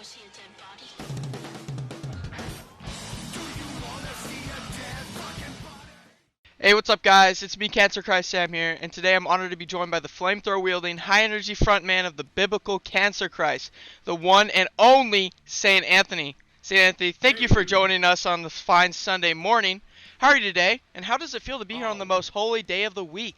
see a dead body? Hey, what's up, guys? It's me, Cancer Christ Sam here, and today I'm honored to be joined by the flamethrower-wielding, high-energy frontman of the biblical Cancer Christ, the one and only St. Anthony. St. Anthony, thank you for joining us on this fine Sunday morning. How are you today, and how does it feel to be here on the most holy day of the week?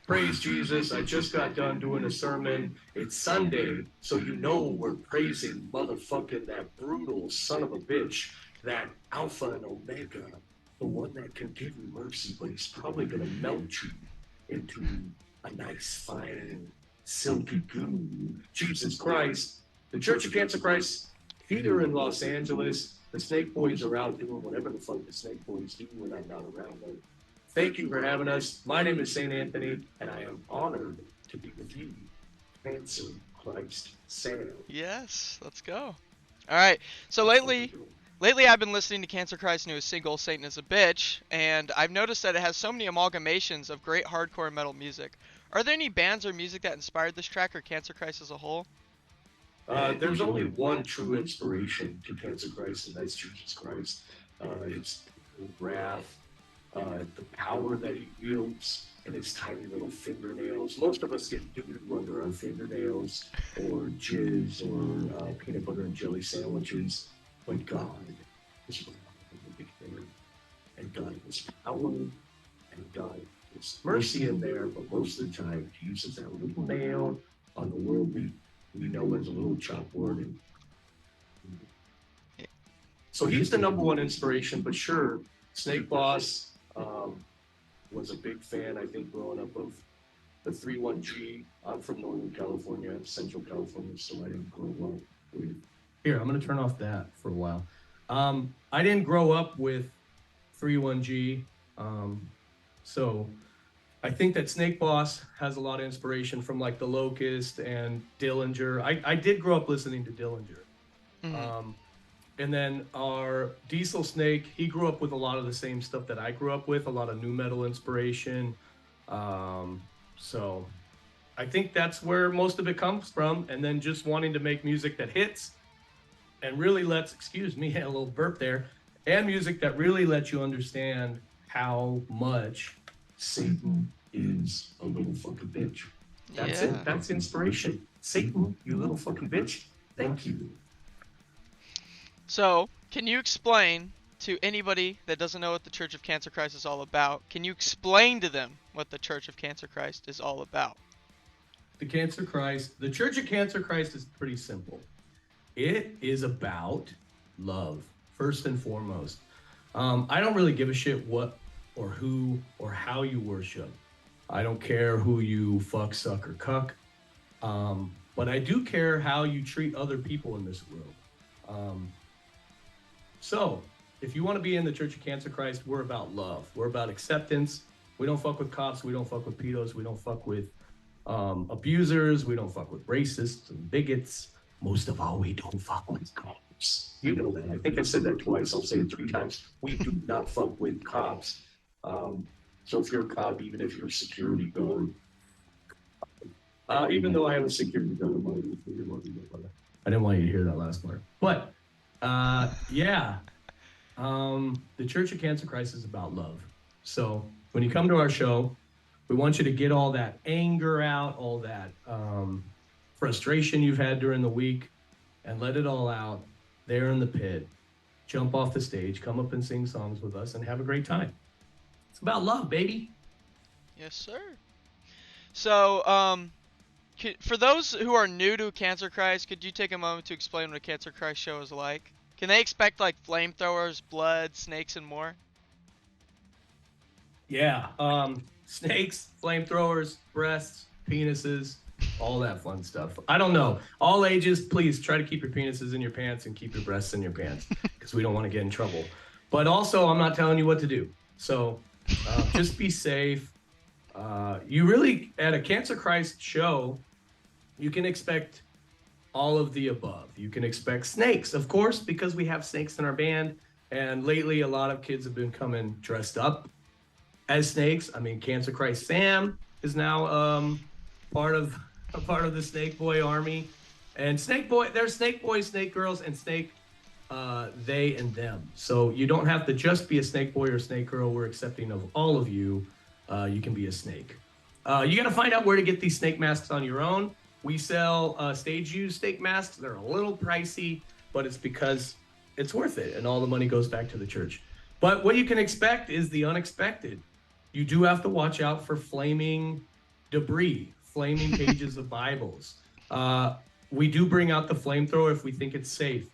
Praise Jesus. I just got done doing a sermon. It's Sunday, so you know we're praising motherfucking that brutal son of a bitch, that Alpha and Omega, the one that can give you mercy, but he's probably going to melt you into a nice, fine, silky goo. Jesus Christ. The Church of Cancer Christ here in Los Angeles. The Snake Boys are out doing whatever the fuck the Snake Boys do when I'm not around them. Thank you for having us. My name is St. Anthony, and I am honored to be with you, Cancer Christ Sam. Yes, let's go. Alright, so lately I've been listening to Cancer Christ's newest single, Satan is a Bitch, and I've noticed that it has so many amalgamations of great hardcore metal music. Are there any bands or music that inspired this track or Cancer Christ as a whole? There's only one true inspiration to Cancer Christ, and that's Jesus Christ. It's wrath, the power that he wields, and his tiny little fingernails. Most of us get doo-doo under our fingernails, or jizz, or peanut butter and jelly sandwiches. But God is the big thing, and God is power, and God is mercy in there. But most of the time, he uses that little nail on the world we know as a little chalkboard. And so he's the number one inspiration. But sure, Snake Boss was a big fan, I think, growing up of the 31G. I'm from Northern California, Central California, so I didn't grow up with. Here, I'm going to turn off that for a while. I didn't grow up with 31G, so I think that Snake Boss has a lot of inspiration from like The Locust and Dillinger. I did grow up listening to Dillinger. Mm-hmm. And then our Diesel Snake, he grew up with a lot of the same stuff that I grew up with, a lot of nu metal inspiration. So I think that's where most of it comes from. And then just wanting to make music that hits and really lets, excuse me, a little burp there, and music that really lets you understand how much Satan is a little fucking bitch. That's it. That's inspiration. Satan, you little fucking bitch. Thank you. So, can you explain to anybody that doesn't know what the Church of Cancer Christ is all about, can you explain to them what the Church of Cancer Christ is all about? The Church of Cancer Christ is pretty simple. It is about love, first and foremost. I don't really give a shit what or who or how you worship. I don't care who you fuck, suck, or cuck. But I do care how you treat other people in this world. So, if you want to be in the Church of Cancer Christ, we're about love. We're about acceptance. We don't fuck with cops. We don't fuck with pedos. We don't fuck with abusers. We don't fuck with racists and bigots. Most of all, we don't fuck with cops. You know that. I think I said that twice. I'll say it 3 times. We do not fuck with cops. So if you're a cop, even if you're a security guard, even though I have a security guard, I didn't want you to hear that last part. But yeah, the Church of Cancer Christ is about love. So when you come to our show, we want you to get all that anger out, all that frustration you've had during the week, and let it all out there in the pit. Jump off the stage, come up and sing songs with us, and have a great time. It's about love, baby. Yes, sir. So, for those who are new to Cancer Christ, could you take a moment to explain what a Cancer Christ show is like? Can they expect like flamethrowers, blood, snakes, and more? Yeah, snakes, flamethrowers, breasts, penises, all that fun stuff. I don't know. All ages, please try to keep your penises in your pants and keep your breasts in your pants because we don't want to get in trouble. But also, I'm not telling you what to do. So just be safe. You really, at a Cancer Christ show, you can expect all of the above. You can expect snakes, of course, because we have snakes in our band. And lately, a lot of kids have been coming dressed up as snakes. I mean, Cancer Christ Sam is now part of the Snake Boy army. And snake boy, there's snake boys, snake girls, and snake they and them. So you don't have to just be a snake boy or snake girl. We're accepting of all of you. You can be a snake. You got to find out where to get these snake masks on your own. We sell stage used snake masks. They're a little pricey, but it's because it's worth it, and all the money goes back to the church. But what you can expect is the unexpected. You do have to watch out for flaming debris, flaming pages of Bibles. We do bring out the flamethrower if we think it's safe.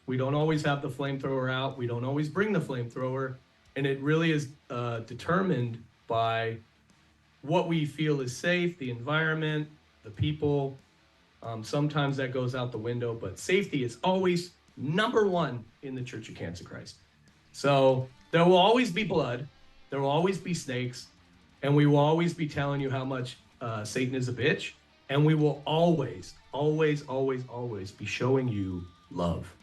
We don't always have the flamethrower out. We don't always bring the flamethrower. And it really is determined by what we feel is safe, the environment, the people. Sometimes that goes out the window, but safety is always number one in the Church of Cancer Christ. So there will always be blood. There will always be snakes. And we will always be telling you how much Satan is a bitch. And we will always, always, always, always be showing you love.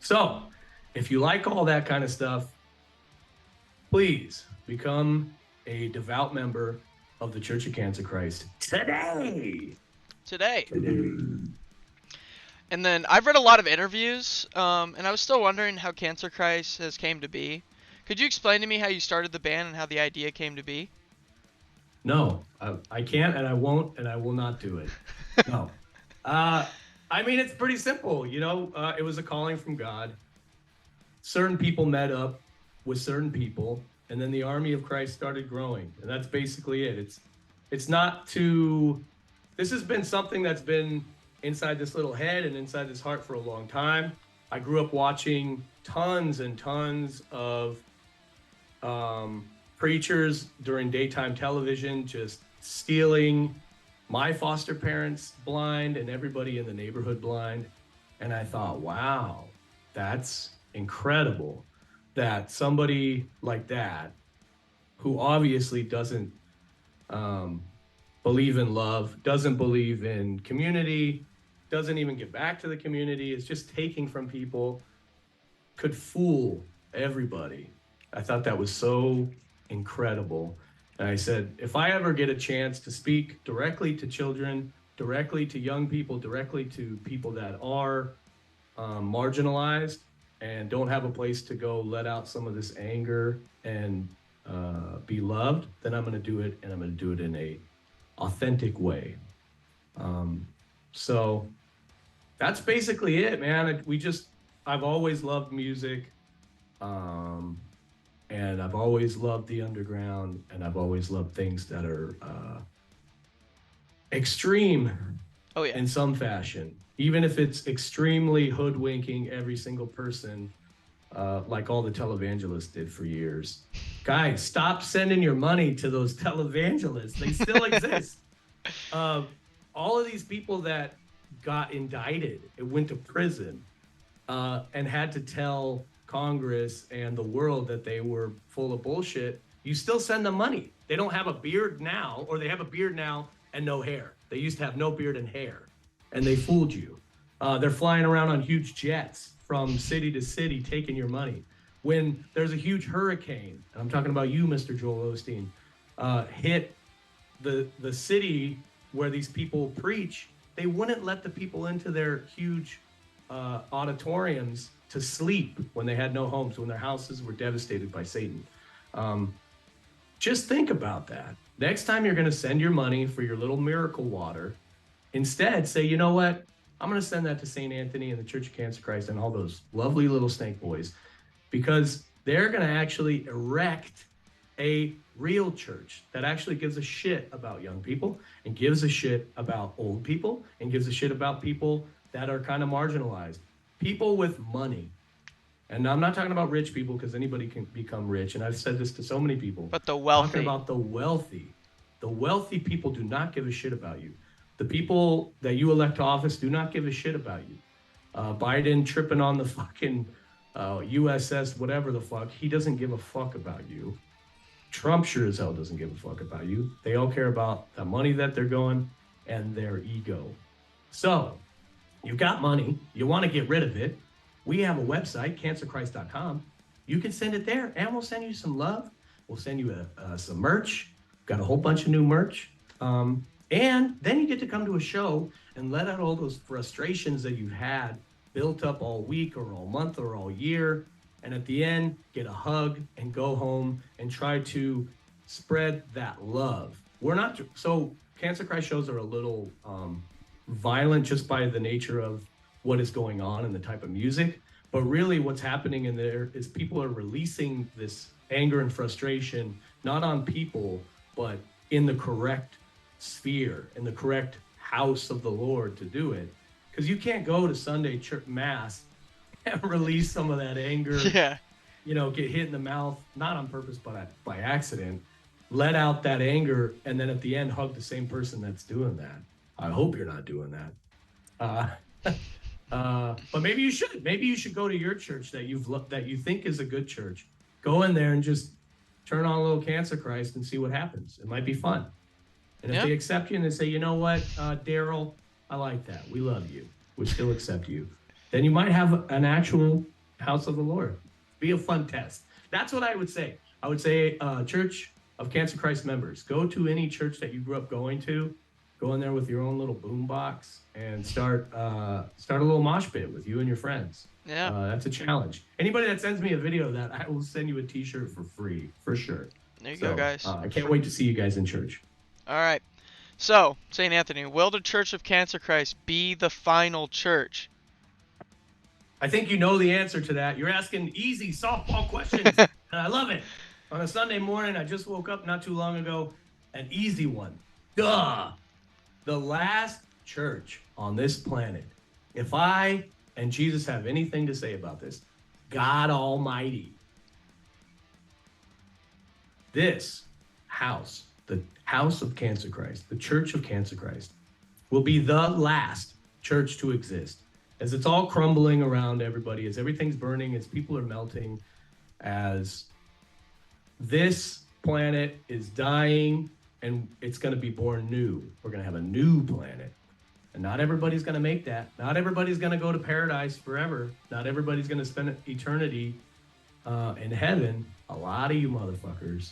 So if you like all that kind of stuff, please become a devout member of the Church of Cancer Christ today. And then I've read a lot of interviews, and I was still wondering how Cancer Christ has came to be. Could you explain to me how you started the band and how the idea came to be? No, I can't, and I won't, and I will not do it. No. I mean, it's pretty simple. You know, it was a calling from God. Certain people met up with certain people, and then the army of Christ started growing. And that's basically it. It's not too... This has been something that's been inside this little head and inside this heart for a long time. I grew up watching tons and tons of preachers during daytime television, just stealing my foster parents blind and everybody in the neighborhood blind. And I thought, wow, that's incredible that somebody like that, who obviously doesn't believe in love, doesn't believe in community, doesn't even give back to the community, is just taking from people, could fool everybody. I thought that was so incredible. And I said, if I ever get a chance to speak directly to children, directly to young people, directly to people that are marginalized and don't have a place to go let out some of this anger and be loved, then I'm going to do it, and I'm going to do it in a authentic way. So that's basically it, man. I've always loved music. And I've always loved the underground, and I've always loved things that are extreme in some fashion, even if it's extremely hoodwinking every single person, like all the televangelists did for years. Guys, stop sending your money to those televangelists. They still exist. All of these people that got indicted and went to prison and had to tell Congress and the world that they were full of bullshit, you still send them money. They don't have a beard now, or they have a beard now and no hair. They used to have no beard and hair, and they fooled you. They're flying around on huge jets from city to city taking your money. When there's a huge hurricane, and I'm talking about you, Mr. Joel Osteen, hit the city where these people preach, they wouldn't let the people into their huge auditoriums to sleep when they had no homes, when their houses were devastated by Satan. Just think about that. Next time you're going to send your money for your little miracle water, instead say, you know what? I'm going to send that to St.Anthony and the Church of Cancer Christ and all those lovely little snake boys, because they're going to actually erect a real church that actually gives a shit about young people and gives a shit about old people and gives a shit about people that are kind of marginalized. People with money. And I'm not talking about rich people, because anybody can become rich. And I've said this to so many people. But the wealthy. I'm talking about the wealthy. The wealthy people do not give a shit about you. The people that you elect to office do not give a shit about you. Biden tripping on the fucking USS, whatever the fuck. He doesn't give a fuck about you. Trump sure as hell doesn't give a fuck about you. They all care about the money that they're going and their ego. So, you've got money, you want to get rid of it. We have a website, cancerchrist.com. You can send it there, and we'll send you some love. We'll send you some merch. Got a whole bunch of new merch. And then you get to come to a show and let out all those frustrations that you've had built up all week or all month or all year. And at the end, get a hug and go home and try to spread that love. We're not, so Cancer Christ shows are a little violent just by the nature of what is going on and the type of music. But really what's happening in there is people are releasing this anger and frustration, not on people, but in the correct sphere, in the correct house of the Lord to do it. Because you can't go to Sunday church mass and release some of that anger, Yeah. you know, get hit in the mouth, not on purpose, but by accident, let out that anger, and then at the end, hug the same person that's doing that. I hope you're not doing that. But maybe you should. Maybe you should go to your church that that you think is a good church. Go in there and just turn on a little Cancer Christ and see what happens. It might be fun. And if they accept you and they say, you know what, Daryl, I like that. We love you. We still accept you. Then you might have an actual house of the Lord. Be a fun test. That's what I would say. I would say, Church of Cancer Christ members, go to any church that you grew up going to. Go in there with your own little boom box and start a little mosh pit with you and your friends. Yeah. That's a challenge. Anybody that sends me a video of that, I will send you a t-shirt for free, for sure. There you go, guys. I can't wait to see you guys in church. All right. So, St. Anthony, will the Church of Cancer Christ be the final church? I think you know the answer to that. You're asking easy softball questions, and I love it. On a Sunday morning, I just woke up not too long ago, an easy one. Duh! The last church on this planet, if I and Jesus have anything to say about this, God Almighty, this house, the house of Cancer Christ, the Church of Cancer Christ, will be the last church to exist. As it's all crumbling around everybody, as everything's burning, as people are melting, as this planet is dying and it's going to be born new. We're going to have a new planet. And not everybody's going to make that. Not everybody's going to go to paradise forever. Not everybody's going to spend eternity in heaven. A lot of you motherfuckers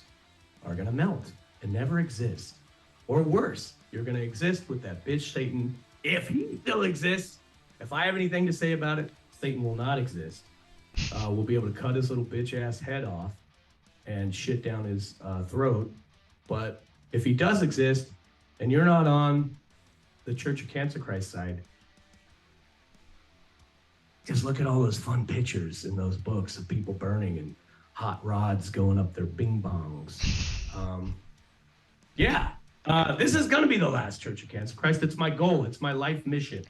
are going to melt and never exist. Or worse, you're going to exist with that bitch Satan, if he still exists. If I have anything to say about it, Satan will not exist. We'll be able to cut his little bitch ass head off and shit down his throat. But if he does exist and you're not on the Church of Cancer Christ side, just look at all those fun pictures in those books of people burning and hot rods going up their bing bongs. This is going to be the last Church of Cancer Christ. It's my goal. It's my life mission.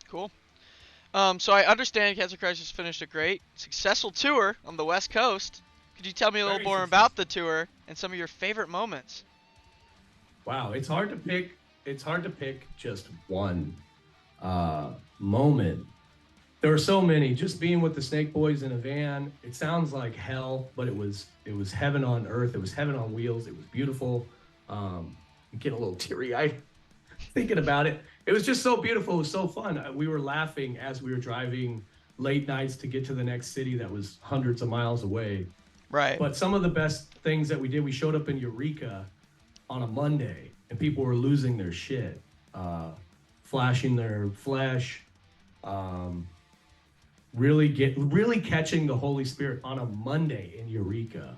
Cool. So I understand Cancer Christ has finished a great, successful tour on the West Coast. Could you tell me a little more about the tour and some of your favorite moments? Wow, it's hard to pick. It's hard to pick just one moment. There were so many. Just being with the Snake Boys in a van, it sounds like hell, but it was heaven on earth. It was heaven on wheels. It was beautiful. I'm getting a little teary-eyed thinking about it. It was just so beautiful. It was so fun. We were laughing as we were driving late nights to get to the next city that was hundreds of miles away. Right. But some of the best things that we did, we showed up in Eureka on a Monday, and people were losing their shit, flashing their flesh, really catching the Holy Spirit on a Monday in Eureka.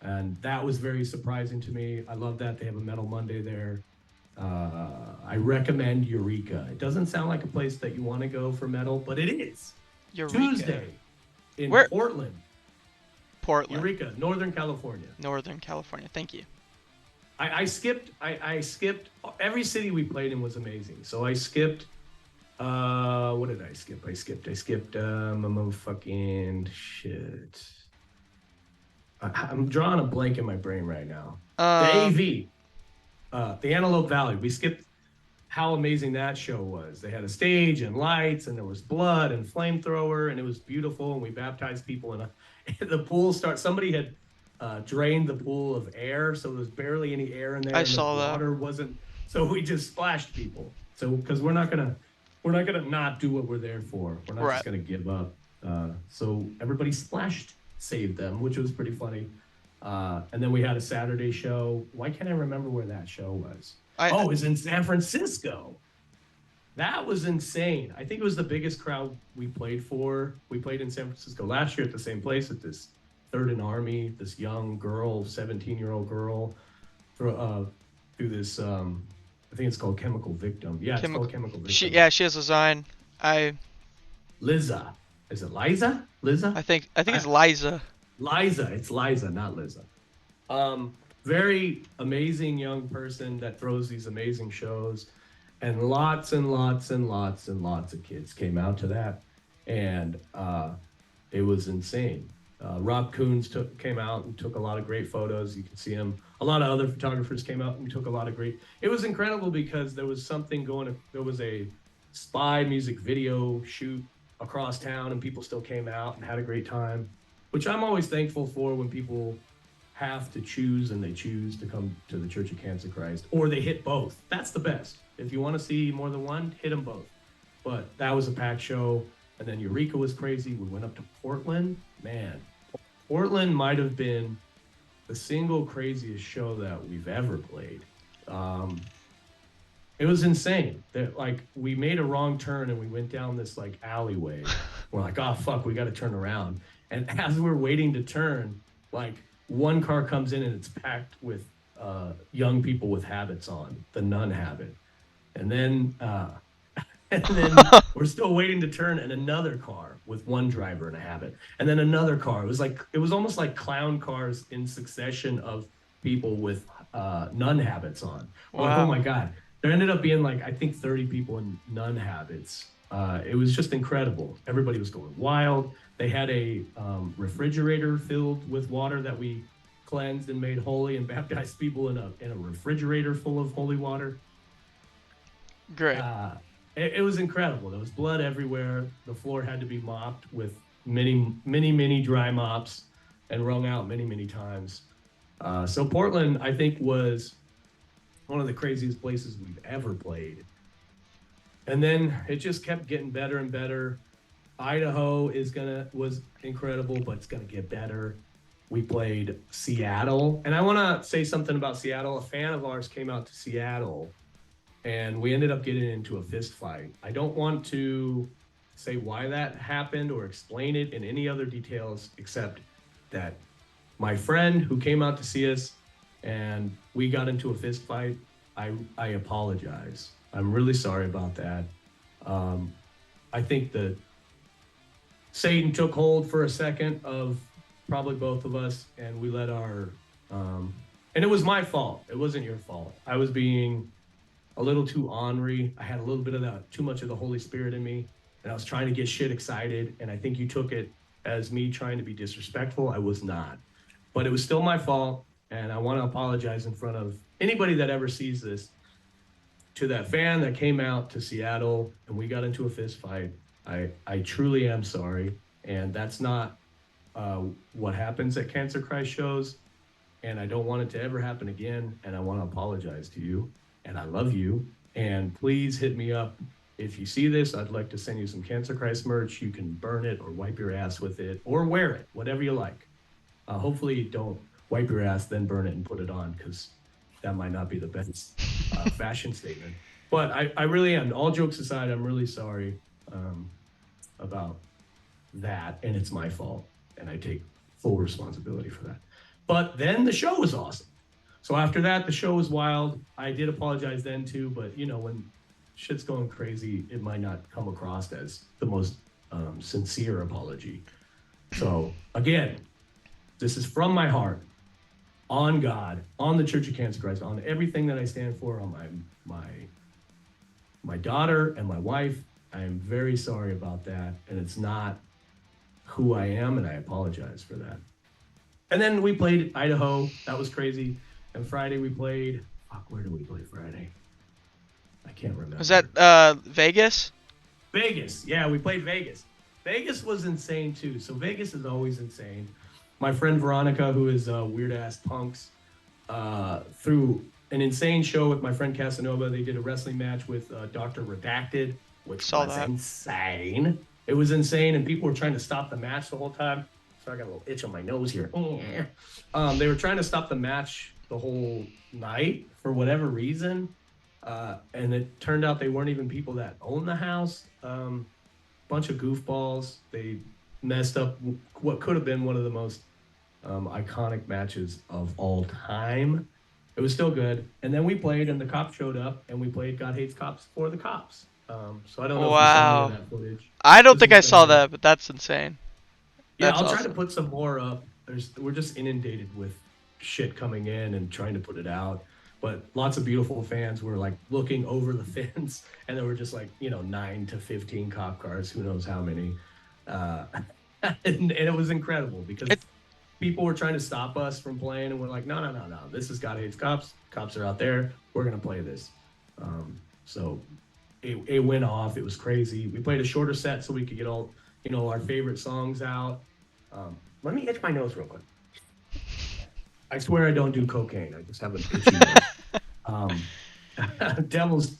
And that was very surprising to me. I love that they have a Metal Monday there. I recommend Eureka. It doesn't sound like a place that you want to go for metal, but it is. Eureka. Tuesday in Where? Portland. Portland. Eureka, Northern California. Northern California. Thank you. I skipped every city we played in was amazing. So I skipped what did I skip? I skipped fucking shit. I'm drawing a blank in my brain right now. The AV, the Antelope Valley. We skipped how amazing that show was. They had a stage and lights, and there was blood and flamethrower, and it was beautiful. And we baptized people in the pool. Somebody had drained the pool of air, so there was barely any air in there. I saw that. Water wasn't, so we just splashed people. So because we're not gonna not do what we're there for. We're not just gonna give up. So everybody splashed, saved them, which was pretty funny. And then we had a Saturday show. Why can't I remember where that show was? Oh, it was in San Francisco. That was insane. I think it was the biggest crowd we played for. We played in San Francisco last year at the same place at this Third and Army, this young girl, 17-year-old girl, through this, I think it's called Chemical Victim. Yeah, it's called Chemical Victim. She has a sign. Liza. Is it Liza? Liza? I think it's Liza. Liza. It's Liza, not Liza. Very amazing young person that throws these amazing shows. And lots and lots and lots and lots of kids came out to that. And it was insane. Rob Coons came out and took a lot of great photos. You can see him. A lot of other photographers came out and took a lot of great. It was incredible because there was something going. There was a spy music video shoot across town, and people still came out and had a great time, which I'm always thankful for when people have to choose and they choose to come to the Church of Cancer Christ, or they hit both. That's the best. If you want to see more than one, hit them both. But that was a packed show. And then Eureka was crazy. We went up to Portland. Man, Portland might have been the single craziest show that we've ever played. It was insane. Like, we made a wrong turn and we went down this like alleyway. We're like, oh fuck, we got to turn around. And as we're waiting to turn, like, one car comes in and it's packed with young people with habits on, the nun habit. And then we're still waiting to turn, and another car with one driver in a habit, and then another car. It was almost like clown cars in succession of people with nun habits on. Wow. Like, oh my God. There ended up being like, I think 30 people in nun habits. It was just incredible. Everybody was going wild. They had a refrigerator filled with water that we cleansed and made holy, and baptized people in a refrigerator full of holy water. Great. It was incredible. There was blood everywhere. The floor had to be mopped with many dry mops and wrung out many times. So Portland, I think, was one of the craziest places we've ever played. And then it just kept getting better and better. Idaho was incredible, but it's gonna get better. We played Seattle, and I want to say something about Seattle. A fan of ours came out to Seattle, and we ended up getting into a fist fight. I don't want to say why that happened or explain it in any other details, except that my friend who came out to see us and we got into a fist fight, I apologize. I'm really sorry about that. I think that Satan took hold for a second of probably both of us, and we let our and it was my fault. It wasn't your fault. I was being a little too ornery. I had a little bit of too much of the Holy Spirit in me, and I was trying to get shit excited, and I think you took it as me trying to be disrespectful. I was not, but it was still my fault, and I want to apologize in front of anybody that ever sees this. To that fan that came out to Seattle and we got into a fist fight, I truly am sorry, and that's not what happens at Cancer Christ shows, and I don't want it to ever happen again, and I want to apologize to you, and I love you, and please hit me up. If you see this, I'd like to send you some Cancer Christ merch. You can burn it or wipe your ass with it or wear it, whatever you like. Hopefully you don't wipe your ass, then burn it and put it on, because that might not be the best fashion statement. But I really am. All jokes aside, I'm really sorry about that, and it's my fault, and I take full responsibility for that. But then the show was awesome. So after that, the show was wild. I did apologize then too, but you know, when shit's going crazy, it might not come across as the most sincere apology. So again, this is from my heart, on God, on the Church of Cancer Christ, on everything that I stand for, on my daughter and my wife. I am very sorry about that, and it's not who I am, and I apologize for that. And then we played Idaho. That was crazy. And Friday we played, where did we play Friday? I can't remember. Was that Vegas? Vegas. Yeah, we played Vegas. Vegas was insane too. So Vegas is always insane. My friend Veronica, who is Weird Ass Punks, through an insane show with my friend Casanova. They did a wrestling match with Dr. Redacted, which was insane. It was insane, and people were trying to stop the match the whole time. So I got a little itch on my nose here. They were trying to stop the match the whole night for whatever reason. And it turned out they weren't even people that own the house. Bunch of goofballs. They messed up what could have been one of the most iconic matches of all time. It was still good. And then we played, and the cops showed up, and we played God Hates Cops for the cops. So I don't know if you saw any of Wow. that footage. I don't This think was I saw the that, but that's insane. Yeah, That's I'll try to awesome. put some more up. We're just inundated with shit coming in and trying to put it out. But lots of beautiful fans were like looking over the fence, and there were just like 9 to 15 cop cars, who knows how many, uh, and it was incredible because It people were trying to stop us from playing, and we're like, no, no, no, no, this is God Hates Cops. Cops are out there. We're gonna play this. So it went off. It was crazy. We played a shorter set so we could get all our favorite songs out. Let me itch my nose real quick. I swear I don't do cocaine. I just have an itchy nose. Um, Devil's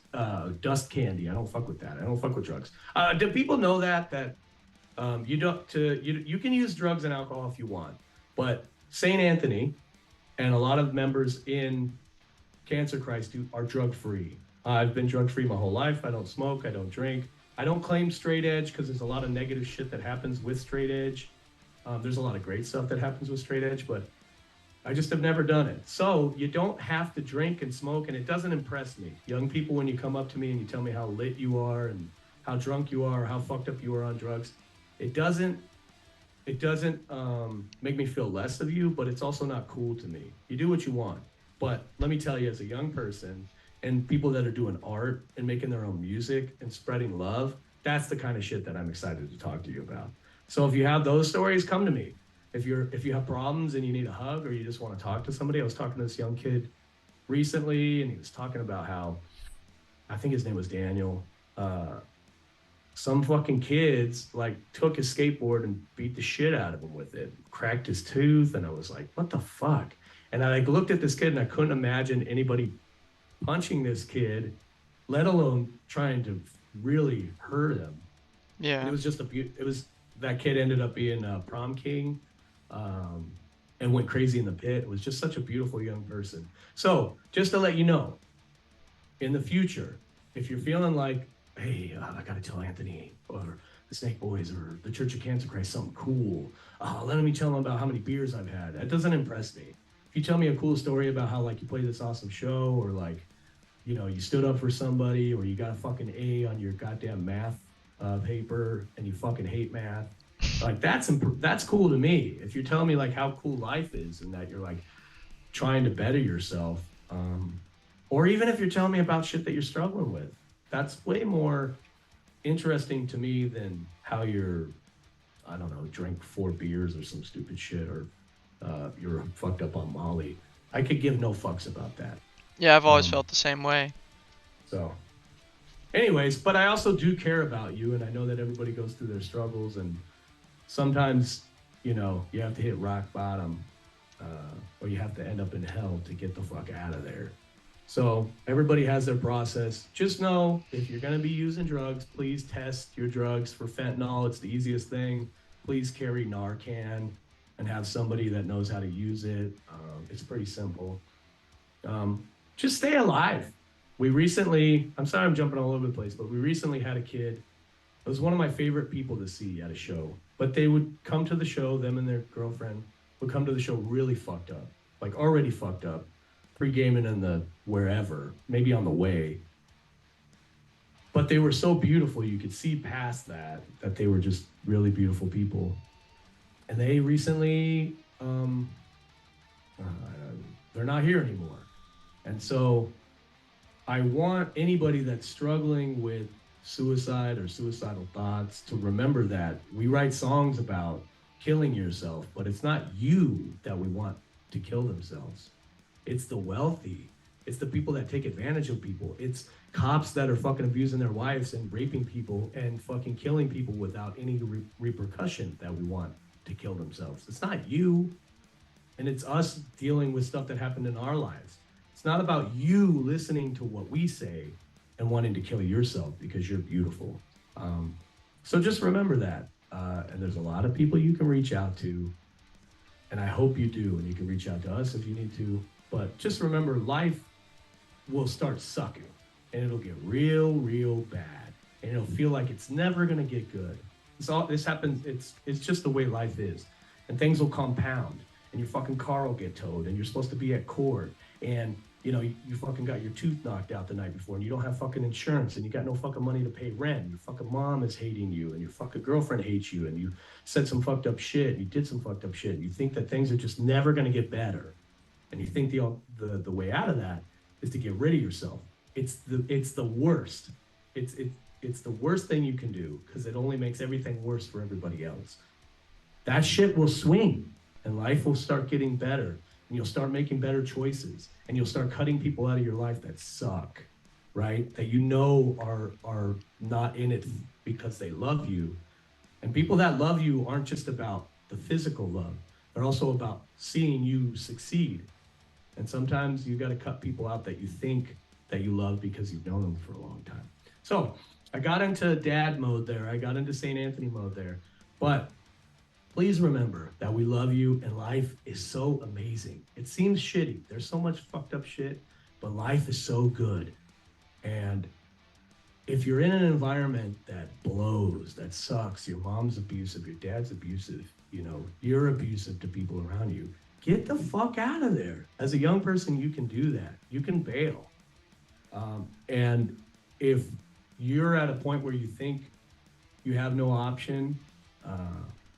dust candy. I don't fuck with that. I don't fuck with drugs. Do people know that you don't you can use drugs and alcohol if you want, but St. Anthony and a lot of members in Cancer Christ are drug free. I've been drug free my whole life. I don't smoke. I don't drink. I don't claim straight edge because there's a lot of negative shit that happens with straight edge. There's a lot of great stuff that happens with straight edge, but I just have never done it. So you don't have to drink and smoke, and it doesn't impress me. Young people, when you come up to me and you tell me how lit you are and how drunk you are, or how fucked up you are on drugs, it doesn't make me feel less of you, but it's also not cool to me. You do what you want. But let me tell you, as a young person and people that are doing art and making their own music and spreading love, that's the kind of shit that I'm excited to talk to you about. So if you have those stories, come to me. If you have problems and you need a hug or you just want to talk to somebody, I was talking to this young kid recently, and he was talking about how, I think his name was Daniel. Some fucking kids like took his skateboard and beat the shit out of him with it, cracked his tooth, and I was like, what the fuck? And I like looked at this kid and I couldn't imagine anybody punching this kid, let alone trying to really hurt him. And yeah. it was just that kid ended up being a prom king, and went crazy in the pit. It was just such a beautiful young person. So just to let you know, in the future, if you're feeling like, hey, I got to tell Anthony or the Snake Boys or the Church of Cancer Christ something cool, let me tell them about how many beers I've had. That doesn't impress me. If you tell me a cool story about how like you played this awesome show, or like, you stood up for somebody, or you got a fucking A on your goddamn math paper and you fucking hate math, like that's cool to me. If you're telling me like how cool life is and that you're like trying to better yourself, or even if you're telling me about shit that you're struggling with, that's way more interesting to me than how you're, I don't know, drink 4 beers or some stupid shit, or you're fucked up on Molly. I could give no fucks about that. Yeah, I've always Um, felt the same way. so, anyways, but I also do care about you, and I know that everybody goes through their struggles, and sometimes, you have to hit rock bottom, or you have to end up in hell to get the fuck out of there. So everybody has their process. Just know, if you're going to be using drugs, please test your drugs for fentanyl. It's the easiest thing. Please carry Narcan and have somebody that knows how to use it. It's pretty simple. Just stay alive. I'm sorry I'm jumping all over the place, but we recently had a kid. It was one of my favorite people to see at a show. But they would come to the show, them and their girlfriend would come to the show really fucked up, like already fucked up, pre-gaming in the wherever, maybe on the way. But they were so beautiful, you could see past that they were just really beautiful people. And they recently, uh, they're not here anymore. And so I want anybody that's struggling with suicide or suicidal thoughts to remember that we write songs about killing yourself, but it's not you that we want to kill themselves. It's the wealthy. It's the people that take advantage of people. It's cops that are fucking abusing their wives and raping people and fucking killing people without any repercussion that we want to kill themselves. It's not you. And it's us dealing with stuff that happened in our lives. It's not about you listening to what we say and wanting to kill yourself because you're beautiful. So just remember that. And there's a lot of people you can reach out to. And I hope you do. And you can reach out to us if you need to. But just remember, life will start sucking. and it'll get real, real bad, and it'll feel like it's never gonna get good. This happens. It's just the way life is, and things will compound, and your fucking car will get towed, and you're supposed to be at court, and you fucking got your tooth knocked out the night before, and you don't have fucking insurance, and you got no fucking money to pay rent. Your fucking mom is hating you, and your fucking girlfriend hates you, and you said some fucked up shit, and you did some fucked up shit, and you think that things are just never gonna get better, and you think the way out of that is to get rid of yourself. It's the worst. It's the worst thing you can do, because it only makes everything worse for everybody else. That shit will swing, and life will start getting better, and you'll start making better choices, and you'll start cutting people out of your life that suck, right? That are not in it because they love you. And people that love you aren't just about the physical love. They're also about seeing you succeed. And sometimes you got to cut people out that you think that you love because you've known them for a long time. So I got into dad mode there. I got into St. Anthony mode there. But please remember that we love you, and life is so amazing. It seems shitty. There's so much fucked up shit, but life is so good. And if you're in an environment that blows, that sucks, your mom's abusive, your dad's abusive, you're abusive to people around you, get the fuck out of there. As a young person, you can do that. You can bail. And if you're at a point where you think you have no option,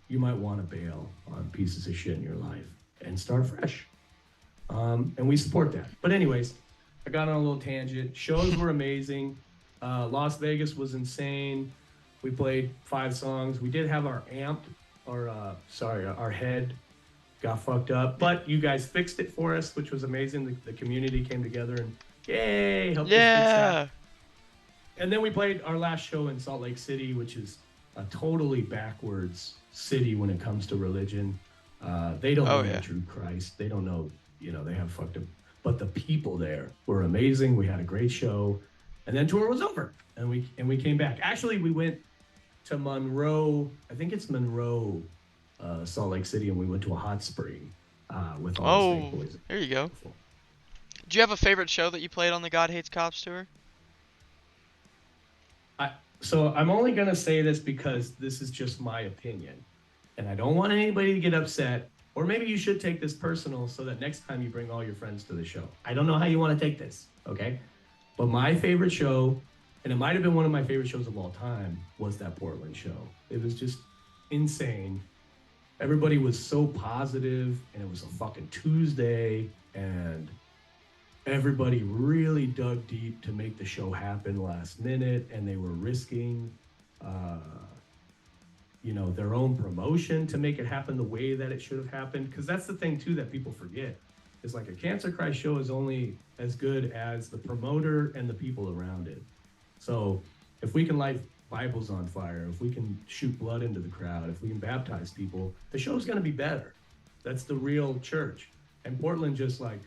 you might want to bail on pieces of shit in your life and start fresh. And we support that. But anyways, I got on a little tangent. Shows were amazing. Las Vegas was insane. We played 5 songs. We did have our our head got fucked up, but you guys fixed it for us, which was amazing. The community came together and yay, helped us fix that. And then we played our last show in Salt Lake City, which is a totally backwards city when it comes to religion. They don't know the true Christ. They don't know, they have fucked up. But the people there were amazing. We had a great show, and then tour was over, and we came back. Actually, we went to Monroe. I think it's Monroe, Salt Lake City, and we went to a hot spring with all the Snake Boys. There you go. Do you have a favorite show that you played on the God Hates Cops tour? So I'm only going to say this because this is just my opinion, and I don't want anybody to get upset, or maybe you should take this personal so that next time you bring all your friends to the show. I don't know how you want to take this, okay? But my favorite show, and it might have been one of my favorite shows of all time, was that Portland show. It was just insane. Everybody was so positive, and it was a fucking Tuesday, and everybody really dug deep to make the show happen last minute, and they were risking, their own promotion to make it happen the way that it should have happened. Because that's the thing too that people forget, is like a Cancer Christ show is only as good as the promoter and the people around it. So if we can light Bibles on fire, if we can shoot blood into the crowd, if we can baptize people, the show's going to be better. That's the real church. And Portland, just like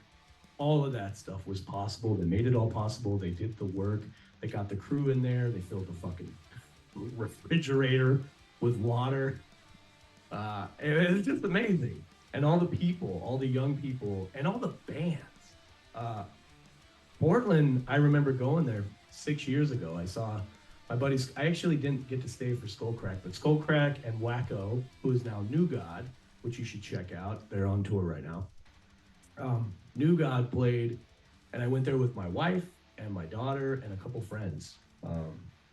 all of that stuff was possible. They made it all possible. They did the work. They got the crew in there. They filled the fucking refrigerator with water. It was just amazing. And all the people, all the young people, and all the bands. Portland, I remember going there 6 years ago. I saw my buddies. I actually didn't get to stay for Skullcrack, but Skullcrack and Wacko, who is now New God, which you should check out. They're on tour right now. New God played, and I went there with my wife and my daughter and a couple friends.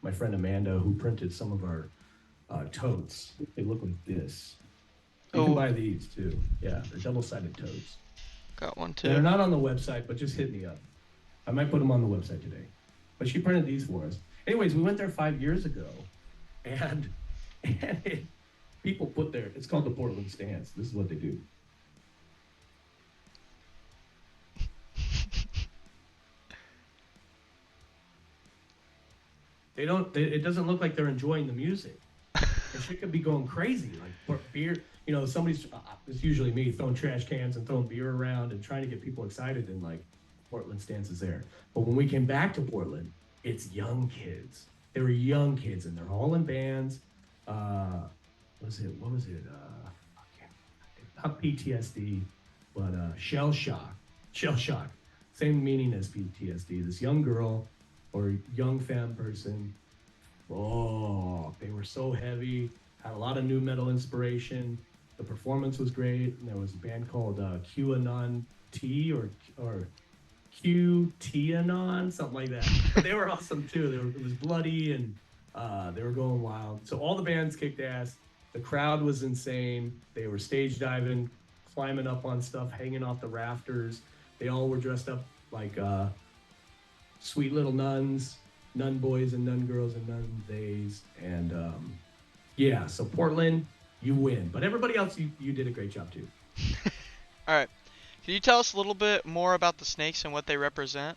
My friend Amanda, who printed some of our totes. They look like this. You can buy these too. Yeah, they're double-sided totes. Got one too. They're not on the website, but just hit me up. I might put them on the website today. But she printed these for us. Anyways, we went there 5 years ago, and people put their, it's called the Portland Stance. This is what they do. It doesn't look like they're enjoying the music. The shit could be going crazy, like beer, somebody's, it's usually me, throwing trash cans and throwing beer around and trying to get people excited, and like Portland Stance is there. But when we came back to Portland, it's young kids. They were young kids, and they're all in bands. What was it? Not PTSD, but shell shock. Shell shock. Same meaning as PTSD. This young girl or young fan person. Oh, they were so heavy, had a lot of new metal inspiration. The performance was great. And there was a band called QAnon T or QTanon, something like that. But they were awesome too. It was bloody and they were going wild. So all the bands kicked ass. The crowd was insane. They were stage diving, climbing up on stuff, hanging off the rafters. They all were dressed up like sweet little nuns, nun boys and nun girls and nun theys. And yeah, so Portland, you win. But everybody else, you did a great job too. All right. Can you tell us a little bit more about the snakes and what they represent?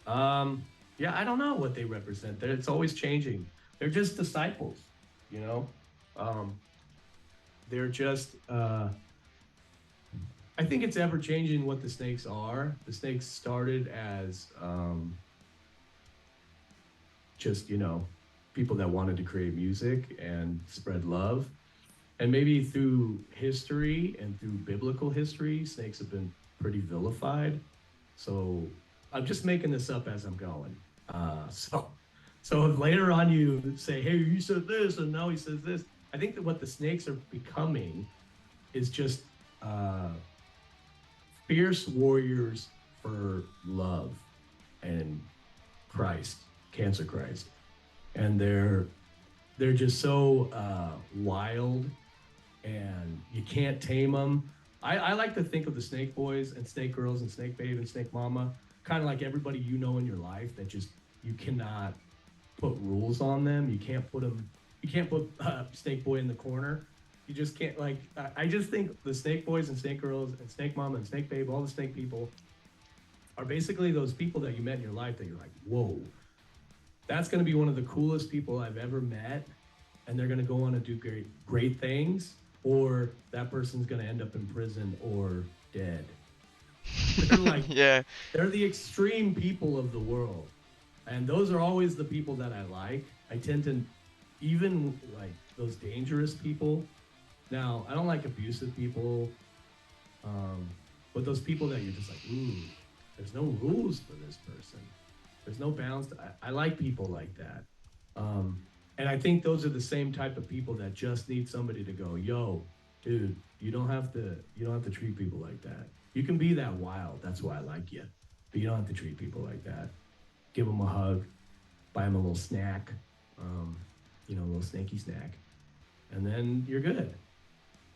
Yeah, I don't know what they represent. It's always changing. They're just disciples, you know. They're just. I think it's ever changing what the snakes are. The snakes started as just people that wanted to create music and spread love. And maybe through history and through biblical history, snakes have been pretty vilified. So I'm just making this up as I'm going. So if later on you say, hey, you said this, and now he says this, I think that what the snakes are becoming is just fierce warriors for love and Christ, Cancer Christ. And they're just so wild, and you can't tame them. I like to think of the Snake Boys and Snake Girls and Snake Babe and Snake Mama kind of like everybody you know in your life that just you cannot put rules on them. You can't put Snake Boy in the corner. You just can't, like, I just think the Snake Boys and Snake Girls and Snake Mama and Snake Babe, all the snake people are basically those people that you met in your life that you're like, whoa, that's going to be one of the coolest people I've ever met. And they're going to go on to do great things, or that person's going to end up in prison or dead. They're like, Yeah. They're the extreme people of the world. And those are always the people that I like. I tend to, even like those dangerous people. Now, I don't like abusive people, but those people that you're just like, ooh, there's no rules for this person. There's no bounds. I like people like that. And I think those are the same type of people that just need somebody to go, yo, dude, you don't have to treat people like that. You can be that wild. That's why I like you. But you don't have to treat people like that. Give them a hug, buy them a little snack, a little snaky snack, and then you're good.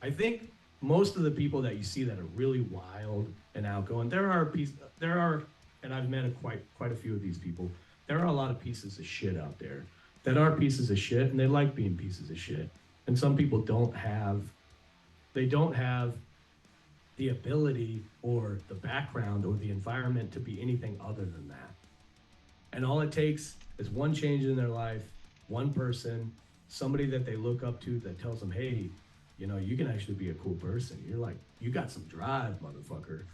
I think most of the people that you see that are really wild and outgoing, and I've met quite a few of these people. There are a lot of pieces of shit out there that are pieces of shit, and they like being pieces of shit. And some people don't have the ability or the background or the environment to be anything other than that. And all it takes is one change in their life, one person, somebody that they look up to that tells them, hey, you can actually be a cool person. You're like, you got some drive, motherfucker.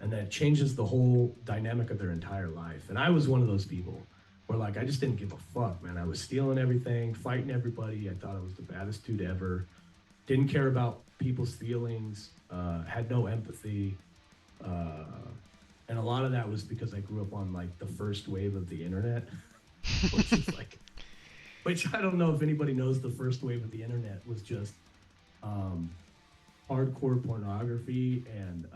And that changes the whole dynamic of their entire life. And I was one of those people where, like, I just didn't give a fuck, man. I was stealing everything, fighting everybody. I thought I was the baddest dude ever. Didn't care about people's feelings, had no empathy. And a lot of that was because I grew up on, like, the first wave of the internet, which I don't know if anybody knows. The first wave of the internet was just hardcore pornography and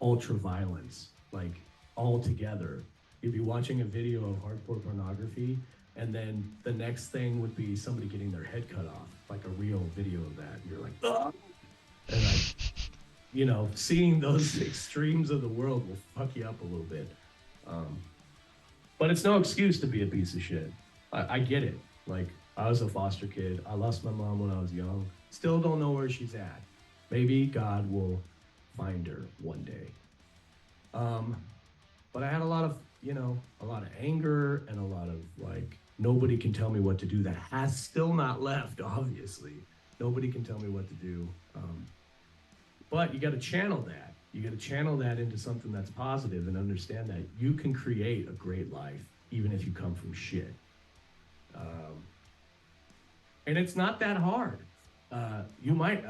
ultra violence, like, all together. You'd be watching a video of hardcore pornography, and then the next thing would be somebody getting their head cut off, like a real video of that. And you're like, oh! And like, seeing those extremes of the world will fuck you up a little bit. But it's no excuse to be a piece of shit. I get it. Like, I was a foster kid. I lost my mom when I was young. Still don't know where she's at. Maybe God will find her one day. But I had a lot of anger and a lot of, like, nobody can tell me what to do. That has still not left, obviously. Nobody can tell me what to do. But you got to channel that. You got to channel that into something that's positive and understand that you can create a great life even if you come from shit. And it's not that hard. A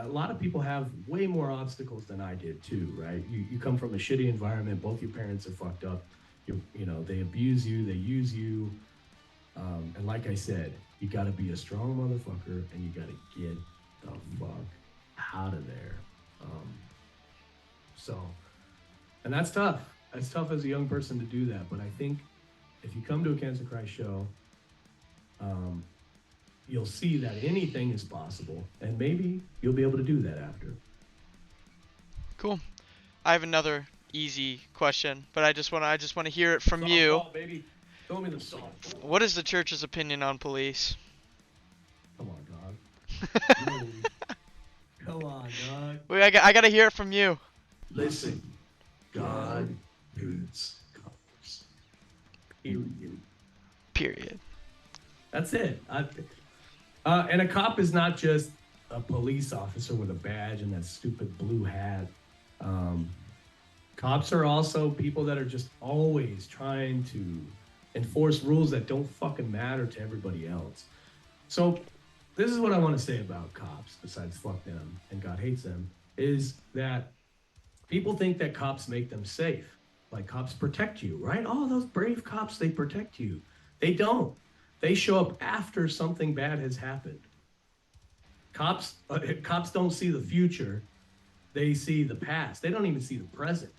lot of people have way more obstacles than I did too, right? You come from a shitty environment, both your parents are fucked up, they abuse you, they use you, and like I said, you got to be a strong motherfucker, and you got to get the fuck out of there. So, and that's tough. That's tough as a young person to do that. But I think if you come to a Cancer Christ show, you'll see that anything is possible, and maybe you'll be able to do that after. Cool. I have another easy question, but I just want to hear it from you. Softball, baby. Throw me the softball. What is the church's opinion on police? Come on, dog. Really? Come on, dog. Wait, I gotta hear it from you. Listen, God hates cops. Period. That's it. And a cop is not just a police officer with a badge and that stupid blue hat. Cops are also people that are just always trying to enforce rules that don't fucking matter to everybody else. So this is what I want to say about cops, besides fuck them and God hates them, is that people think that cops make them safe. Like cops protect you, right? Oh, those brave cops, they protect you. They don't. They show up after something bad has happened. Cops don't see the future. They see the past. They don't even see the present.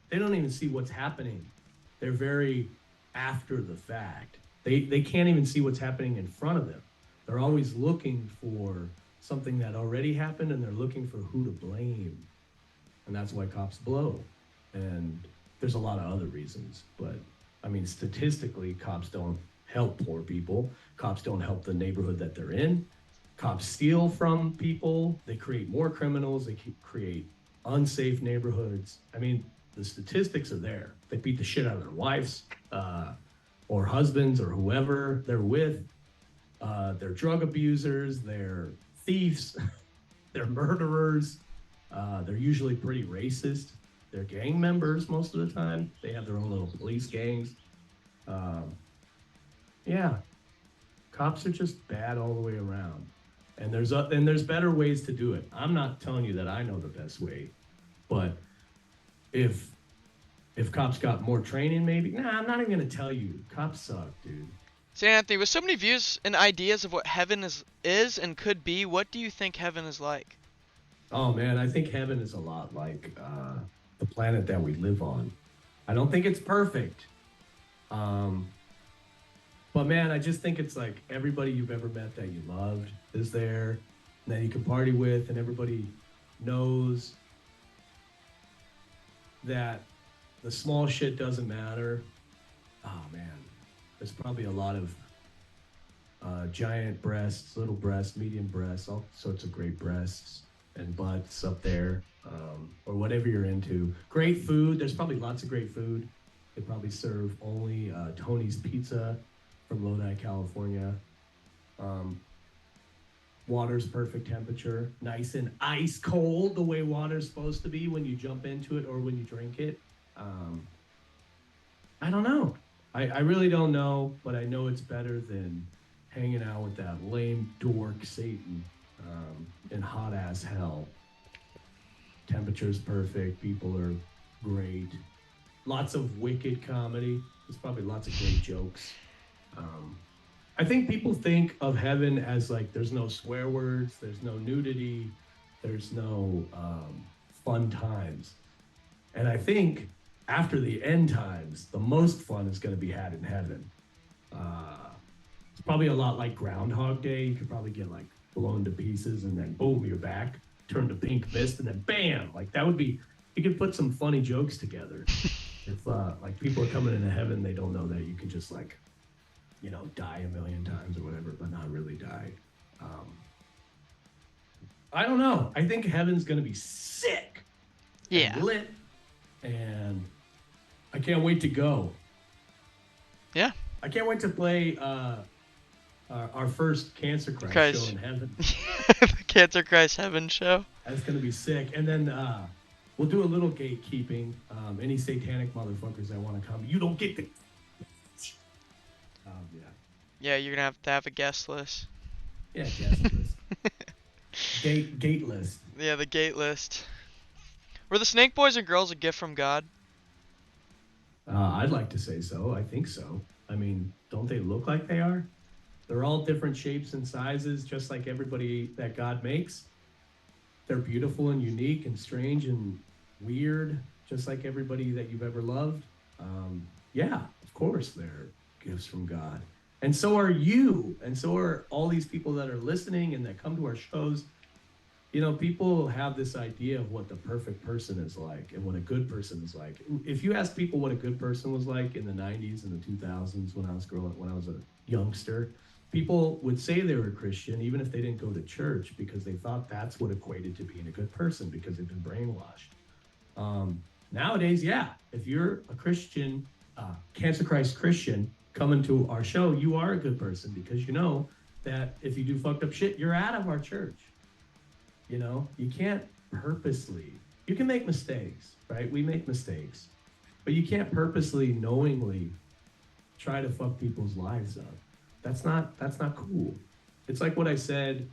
They don't even see what's happening. They're very after the fact. They can't even see what's happening in front of them. They're always looking for something that already happened, and they're looking for who to blame. And that's why cops blow. And there's a lot of other reasons, but I mean, statistically, cops don't help poor people. Cops don't help the neighborhood that they're in. Cops steal from people. They create more criminals. They create unsafe neighborhoods. I mean, the statistics are there. They beat the shit out of their wives or husbands or whoever they're with. They're drug abusers. They're thieves. They're murderers. They're usually pretty racist. They're gang members most of the time. They have their own little police gangs. Yeah, cops are just bad all the way around. And there's better ways to do it. I'm not telling you that I know the best way, but if cops got more training, maybe. Nah, I'm not even gonna tell you. Cops suck, dude. St. Anthony, with so many views and ideas of what heaven is and could be, what do you think heaven is like? Oh man, I think heaven is a lot like the planet that we live on. I don't think it's perfect. But man, I just think it's like everybody you've ever met that you loved is there, and that you can party with, and everybody knows that the small shit doesn't matter. Oh man, there's probably a lot of giant breasts, little breasts, medium breasts, all sorts of great breasts and butts up there, or whatever you're into. Great food. There's probably lots of great food. They probably serve only Tony's Pizza from Lodi, California. Water's perfect temperature, nice and ice cold, the way water's supposed to be when you jump into it or when you drink it. I don't know. I really don't know, but I know it's better than hanging out with that lame dork Satan in hot ass hell. Temperature's perfect, people are great. Lots of wicked comedy. There's probably lots of great jokes. I think people think of heaven as like there's no swear words, there's no nudity, there's no fun times. And I think after the end times, the most fun is going to be had in heaven. It's probably a lot like Groundhog Day. You could probably get like blown to pieces and then boom, you're back, turn to pink mist, and then bam, like that would be, you could put some funny jokes together. If like people are coming into heaven, they don't know that you can just like, you know, die a million times or whatever, but not really die. I don't know. I think heaven's gonna be sick. Yeah. And lit. And I can't wait to go. Yeah. I can't wait to play our first Cancer Christ show in heaven. The Cancer Christ Heaven show. That's gonna be sick. And then we'll do a little gatekeeping. Any satanic motherfuckers that want to come, you don't get to. Yeah. Yeah, you're gonna have to have a guest list. Yeah, guest list. Gate list. Yeah, the gate list. Were the Snake Boys and Girls a gift from God? I'd like to say so. I think so. I mean, don't they look like they are? They're all different shapes and sizes, just like everybody that God makes. They're beautiful and unique and strange and weird, just like everybody that you've ever loved. Yeah, of course, they're gifts from God. And so are you. And so are all these people that are listening and that come to our shows. You know, people have this idea of what the perfect person is like and what a good person is like. If you ask people what a good person was like in the 90s and the 2000s when I was a youngster, people would say they were a Christian even if they didn't go to church because they thought that's what equated to being a good person because they've been brainwashed. Nowadays, yeah, if you're a Christian, Cancer Christ Christian, coming to our show, you are a good person because you know that if you do fucked up shit, you're out of our church. You know, you can't purposely, you can make mistakes, right? We make mistakes, but you can't purposely, knowingly try to fuck people's lives up. That's not cool. It's like what I said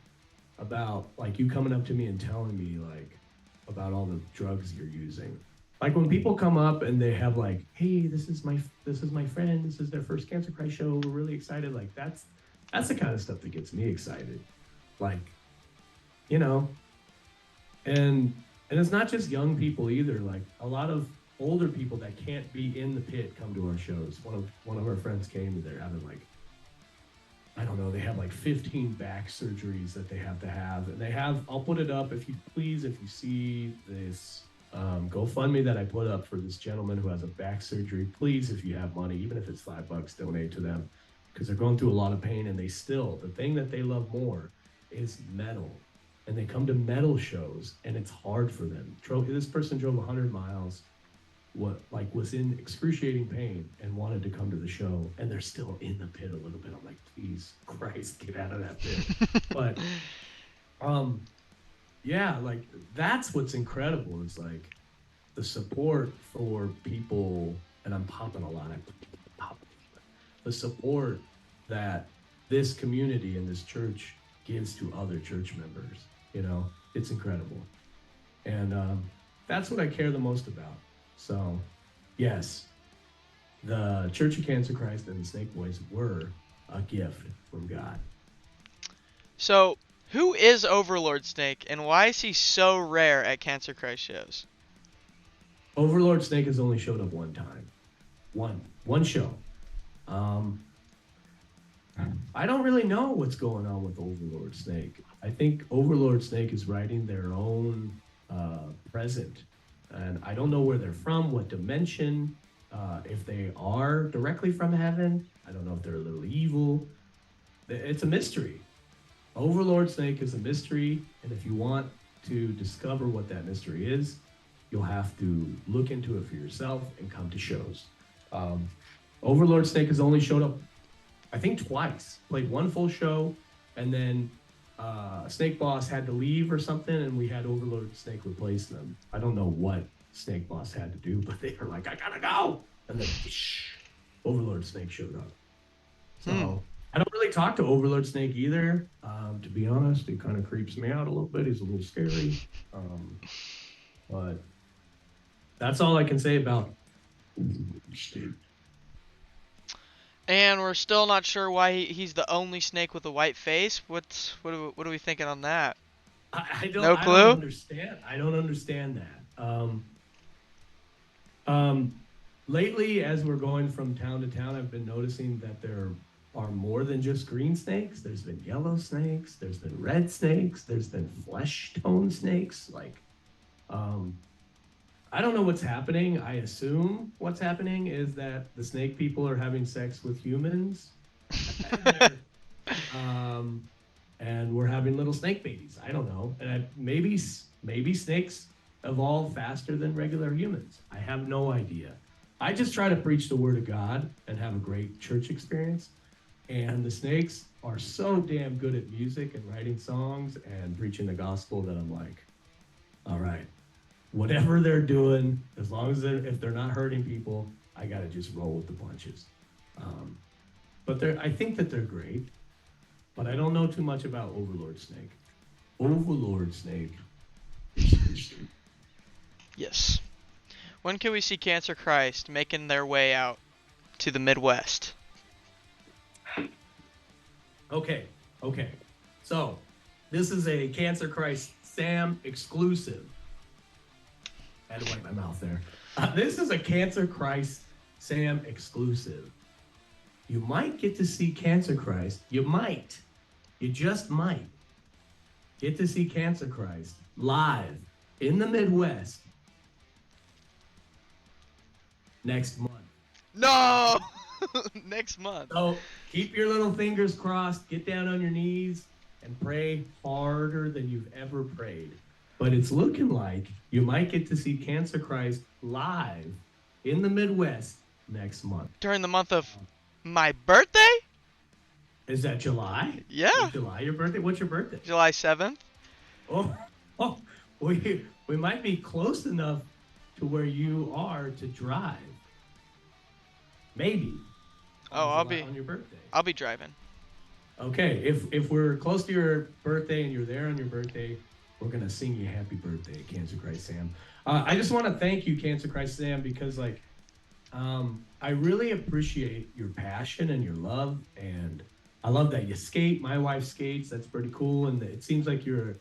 about like you coming up to me and telling me like about all the drugs you're using. Like when people come up and they have like, hey, this is my friend, this is their first Cancer Christ show, we're really excited. Like that's the kind of stuff that gets me excited. Like, you know, and it's not just young people either. Like a lot of older people that can't be in the pit come to our shows. One of our friends came and they're having like, I don't know, they have like 15 back surgeries that they have to have. And they have, I'll put it up if you please, if you see this GoFundMe that I put up for this gentleman who has a back surgery, please, if you have money, even if it's $5, donate to them because they're going through a lot of pain and the thing that they love more is metal. And they come to metal shows and it's hard for them. This person drove 100 miles, was in excruciating pain and wanted to come to the show, and they're still in the pit a little bit. I'm like, please, Christ, get out of that pit. But yeah, like that's what's incredible is like the support for people, and I'm popping a lot. The support that this community and this church gives to other church members. You know, it's incredible. And that's what I care the most about. So, yes, the Church of Cancer Christ and the Snake Boys were a gift from God. So, who is Overlord Snake, and why is he so rare at Cancer Christ shows? Overlord Snake has only showed up one time. One show. I don't really know what's going on with Overlord Snake. I think Overlord Snake is writing their own present. And I don't know where they're from, what dimension, if they are directly from heaven. I don't know if they're a little evil. It's a mystery. Overlord Snake is a mystery. And if you want to discover what that mystery is, you'll have to look into it for yourself and come to shows. Overlord Snake has only showed up I think twice, played one full show, and then Snake Boss had to leave or something, and we had Overlord Snake replace them. I don't know what Snake Boss had to do, but they were like, I gotta go! And then Overlord Snake showed up. So I don't really talk to Overlord Snake either. To be honest, it kind of creeps me out a little bit. He's a little scary. But that's all I can say about Steve. And we're still not sure why he's the only snake with a white face. What are we thinking on that? I don't. No I clue? don't understand. I don't understand that. Lately, as we're going from town to town, I've been noticing that there are more than just green snakes. There's been yellow snakes. There's been red snakes. There's been flesh tone snakes. Like, I don't know what's happening. I assume what's happening is that the snake people are having sex with humans. And we're having little snake babies. I don't know. And maybe snakes evolve faster than regular humans. I have no idea. I just try to preach the word of God and have a great church experience. And the snakes are so damn good at music and writing songs and preaching the gospel that I'm like, all right, whatever they're doing, as long as if they're not hurting people, I gotta just roll with the punches. But I think that they're great, but I don't know too much about Overlord Snake. Overlord Snake is history. Yes. When can we see Cancer Christ making their way out to the Midwest? Okay. So, this is a Cancer Christ Sam exclusive. I had to wipe my mouth there. This is a Cancer Christ Sam exclusive. You might get to see Cancer Christ. You just might get to see Cancer Christ live in the Midwest next month. No! Next month. So keep your little fingers crossed, get down on your knees, and pray harder than you've ever prayed. But it's looking like you might get to see Cancer Christ live in the Midwest next month. During the month of my birthday? Is that July? Yeah. Is July your birthday? What's your birthday? July 7th. Oh, we might be close enough to where you are to drive. Maybe. On your birthday. I'll be driving. Okay, if we're close to your birthday and you're there on your birthday, we're gonna sing you happy birthday, Cancer Christ Sam. I just want to thank you, Cancer Christ Sam, because I really appreciate your passion and your love, and I love that you skate. My wife skates. That's pretty cool, and it seems like you're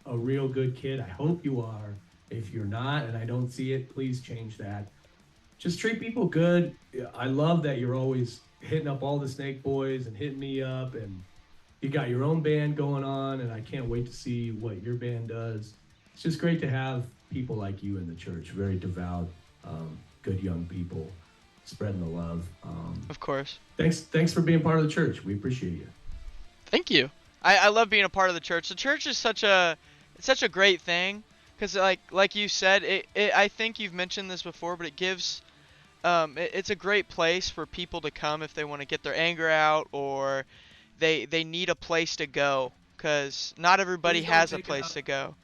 a real good kid. I hope you are. If you're not, and I don't see it, please change that. Just treat people good. I love that you're always hitting up all the Snake Boys and hitting me up, and you got your own band going on, and I can't wait to see what your band does. It's just great to have people like you in the church, very devout, good young people, spreading the love. Of course. Thanks for being part of the church. We appreciate you. Thank you. I love being a part of the church. The church is such a great thing, because like you said, I think you've mentioned this before, but it gives it's a great place for people to come if they want to get their anger out, or they need a place to go, because not everybody has a place to go.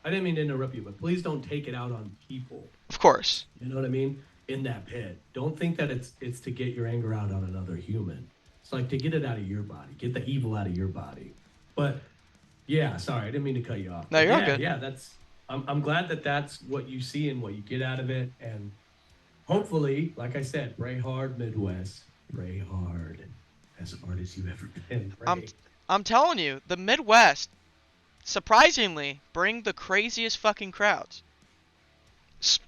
I didn't mean to interrupt you, but please don't take it out on people. Of course. You know what I mean? In that pit. Don't think that it's to get your anger out on another human. It's like to get it out of your body. Get the evil out of your body. But yeah, sorry, I didn't mean to cut you off. No, you're all good. Yeah, I'm glad that that's what you see and what you get out of it, and hopefully, like I said, pray hard, Midwest. Pray hard. As hard as you ever been. Pray. I'm telling you, the Midwest, surprisingly, bring the craziest fucking crowds.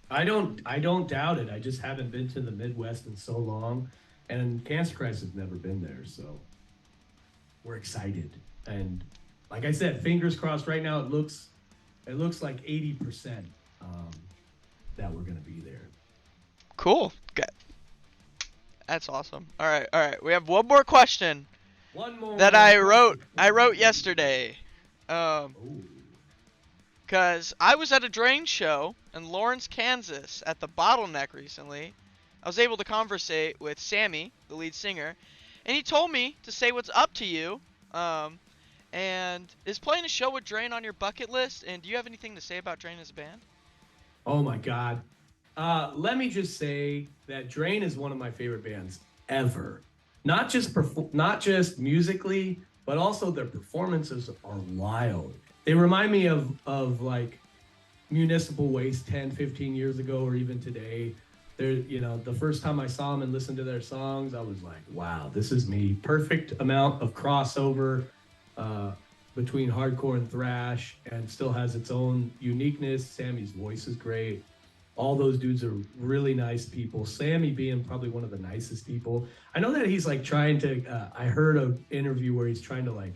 I don't doubt it. I just haven't been to the Midwest in so long, and Cancer Christ has never been there, so we're excited. And like I said, fingers crossed. Right now, it looks like 80% that we're gonna be there. Cool. Good. That's awesome. All right. We have one more question. One more that I wrote yesterday. Because I was at a Drain show in Lawrence, Kansas at the Bottleneck recently. I was able to conversate with Sammy, the lead singer, and he told me to say what's up to you. And is playing a show with Drain on your bucket list? And do you have anything to say about Drain as a band? Oh my God. Let me just say that Drain is one of my favorite bands ever. Not just musically, but also their performances are wild. They remind me of like Municipal Waste 10, 15 years ago, or even today. The first time I saw them and listened to their songs, I was like, wow, this is me. Perfect amount of crossover between hardcore and thrash, and still has its own uniqueness. Sammy's voice is great. All those dudes are really nice people. Sammy being probably one of the nicest people. I know that he's like trying to, I heard an interview where he's trying to like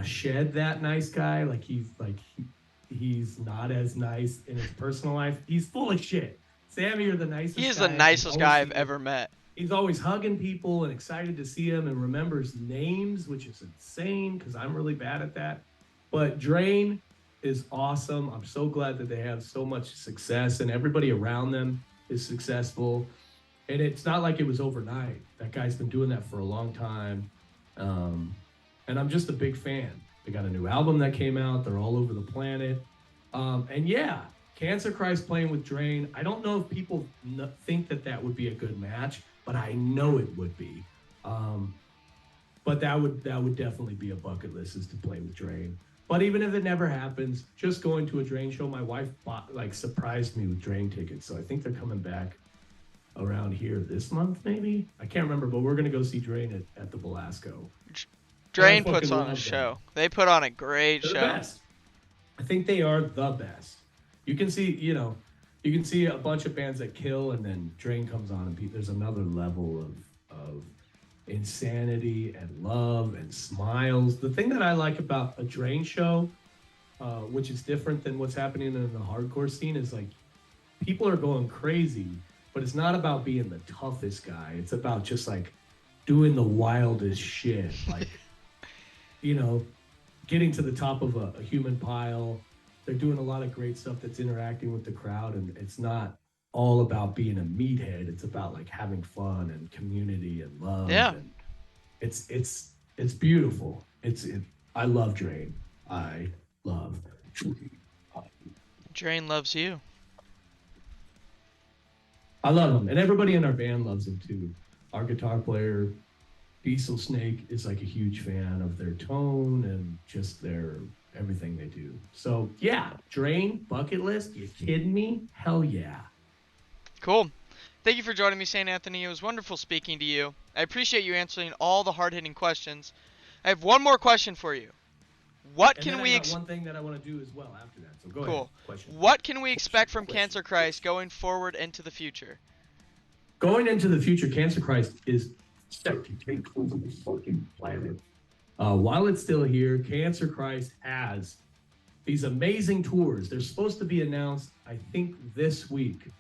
shed that nice guy. Like he's not as nice in his personal life. He's full of shit. Sammy, you're the nicest guy. He is the nicest guy I've ever met. He's always hugging people and excited to see them, and remembers names, which is insane because I'm really bad at that. But Drain is awesome. I'm so glad that they have so much success, and everybody around them is successful. And it's not like it was overnight. That guy's been doing that for a long time. And I'm just a big fan. They got a new album that came out. They're all over the planet. And yeah, Cancer Christ playing with Drain. I don't know if people think that would be a good match, but I know it would be. But that would definitely be a bucket list, is to play with Drain. But even if it never happens, just going to a Drain show, my wife surprised me with Drain tickets. So I think they're coming back around here this month, maybe. I can't remember, but we're gonna go see Drain at the Belasco. Drain puts on a show. They put on a great show. They're the best. I think they are the best. You can see, you can see a bunch of bands that kill, and then Drain comes on, and there's another level of insanity and love and smiles. The thing that I like about a Drain show, which is different than what's happening in the hardcore scene, is like people are going crazy, but it's not about being the toughest guy. It's about just like doing the wildest shit, like getting to the top of a human pile. They're doing a lot of great stuff that's interacting with the crowd, and it's not all about being a meathead. It's about like having fun and community and love. Yeah. And it's beautiful. I love Drain. I love Drain. Drain loves you. I love him, and everybody in our band loves him too. Our guitar player, Diesel Snake, is like a huge fan of their tone and just their everything they do. So yeah, Drain, bucket list. You kidding me? Hell yeah. Cool. Thank you for joining me, St. Anthony. It was wonderful speaking to you. I appreciate you answering all the hard-hitting questions. I have one more question for you. What can we one thing that I want to do as well after that. So go Cool. ahead. Question. What can we expect from Cancer Christ going forward into the future? Going into the future, Cancer Christ is set to take over the fucking planet. While it's still here, Cancer Christ has these amazing tours. They're supposed to be announced, I think, this week.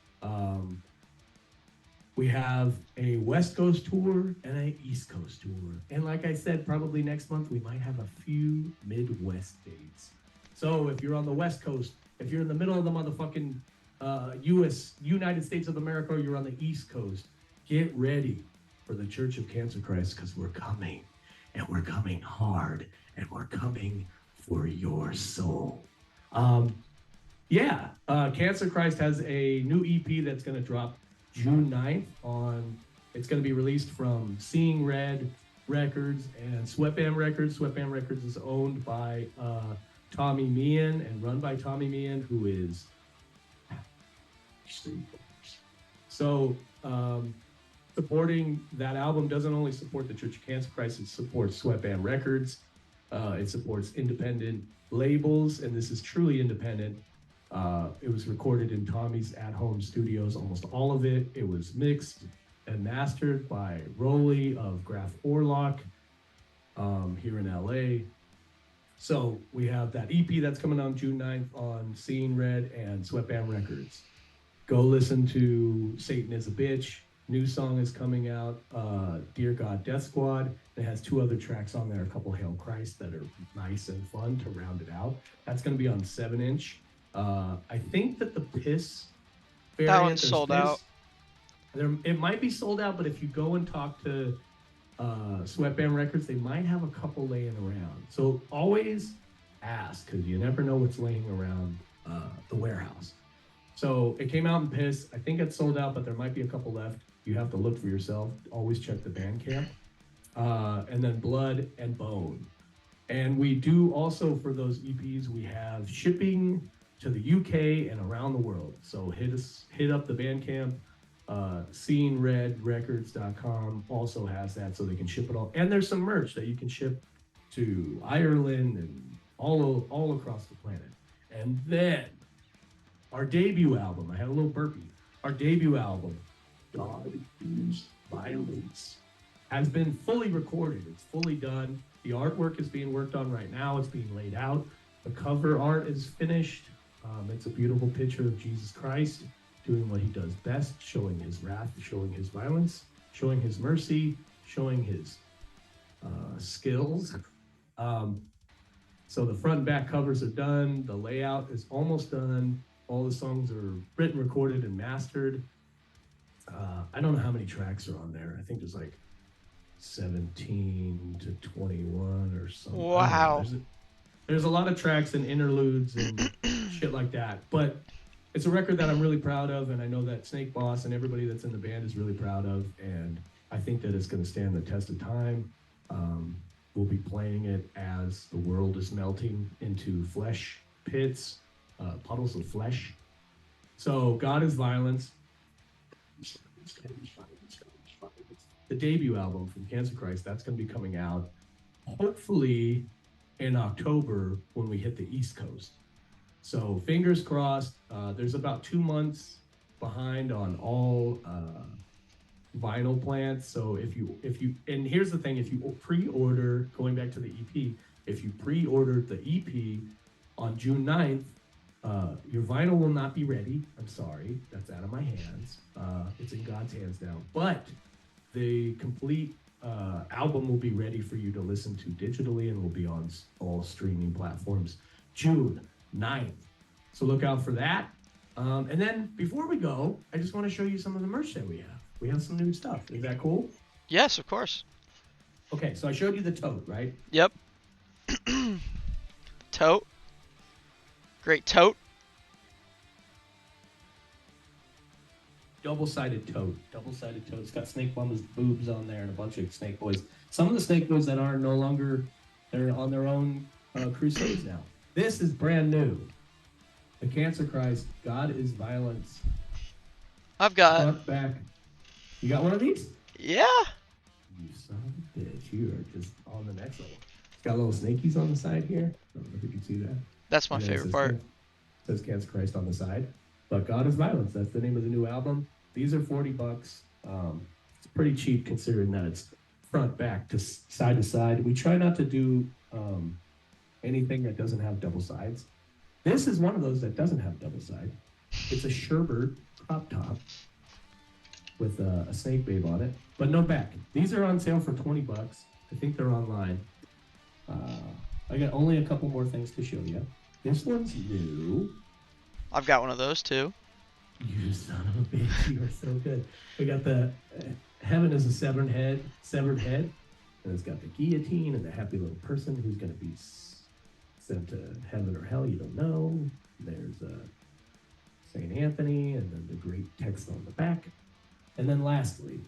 We have a West Coast tour and an East Coast tour. And like I said, probably next month, we might have a few Midwest dates. So if you're on the West Coast, if you're in the middle of the motherfucking United States of America, or you're on the East Coast, get ready for the Church of Cancer Christ, because we're coming, and we're coming hard, and we're coming for your soul. Cancer Christ has a new EP that's going to drop June 9th it's going to be released from Seeing Red Records and Sweatband Records. Sweatband Records is owned by Tommy Meehan and run by Tommy Meehan, who is so supporting that album doesn't only support the Church of Cancer Christ, it supports Sweatband Records, it supports independent labels, and this is truly independent. It was recorded in Tommy's at-home studios, almost all of it. It was mixed and mastered by Roley of Graf Orlock here in LA. So we have that EP that's coming on June 9th on Seeing Red and Sweatband Records. Go listen to Satan is a Bitch. New song is coming out, Dear God Death Squad. It has 2 other tracks on there, a couple Hail Christ that are nice and fun to round it out. That's going to be on 7-inch. I think that the Piss variant, that one's sold out. It might be sold out, but if you go and talk to Sweatband Records, they might have a couple laying around. So always ask, because you never know what's laying around the warehouse. So it came out in Piss. I think it's sold out, but there might be a couple left. You have to look for yourself. Always check the Bandcamp. And then Blood and Bone. And we do also, for those EPs, we have shipping to the UK and around the world. So hit up the Bandcamp. SeeingRedRecords.com also has that, so they can ship it all. And there's some merch that you can ship to Ireland and all across the planet. And then our debut album, I had a little burpee. Our debut album, God Used Violence, has been fully recorded. It's fully done. The artwork is being worked on right now. It's being laid out. The cover art is finished. It's a beautiful picture of Jesus Christ doing what he does best, showing his wrath, showing his violence, showing his mercy, showing his skills. So the front and back covers are done. The layout is almost done. All the songs are written, recorded, and mastered. I don't know how many tracks are on there. I think there's like 17 to 21 or something. Wow. There's a lot of tracks and interludes and shit like that. But it's a record that I'm really proud of, and I know that Snake Boss and everybody that's in the band is really proud of, and I think that it's going to stand the test of time. We'll be playing it as the world is melting into flesh pits, puddles of flesh. So God is Violence, the debut album from Cancer Christ, that's going to be coming out hopefully in October when we hit the East Coast. So fingers crossed. There's about 2 months behind on all vinyl plants. So if you and here's the thing, if you pre-order, going back to the EP, if you pre-ordered the EP on June 9th, your vinyl will not be ready. I'm sorry, that's out of my hands. It's in God's hands now. But the complete album will be ready for you to listen to digitally and will be on all streaming platforms June 9th. So look out for that. And then before we go, I just want to show you some of the merch that we have. We have some new stuff. Is that cool? Yes, of course. Okay, so I showed you the tote, right? Yep. Tote. Great tote. Double-sided tote. Double-sided tote. It's got Snake Mama's boobs on there and a bunch of Snake Boys. Some of the Snake Boys that are no longer, they're on their own crusades now. This is brand new. The Cancer Christ, God is Violence. I've got. Front, back. You got one of these? Yeah. You son of a bitch. You are just on the next level. It's got little snakies on the side here. I don't know if you can see that. That's my And then it favorite says part. It says Cancer Christ on the side. But God is Violence. That's the name of the new album. These are $40. It's pretty cheap considering that it's front, back, to side. We try not to do anything that doesn't have double sides. This is one of those that doesn't have double side. It's a sherbert crop top with a snake babe on it, but no back. These are on sale for $20. I think they're online. I got only a couple more things to show you. This one's new. I've got one of those too. You son of a bitch, you are so good. We got the heaven is a severed head, and it's got the guillotine and the happy little person who's going to be sent to heaven or hell, you don't know. There's St. Anthony, and then the great text on the back. And then lastly,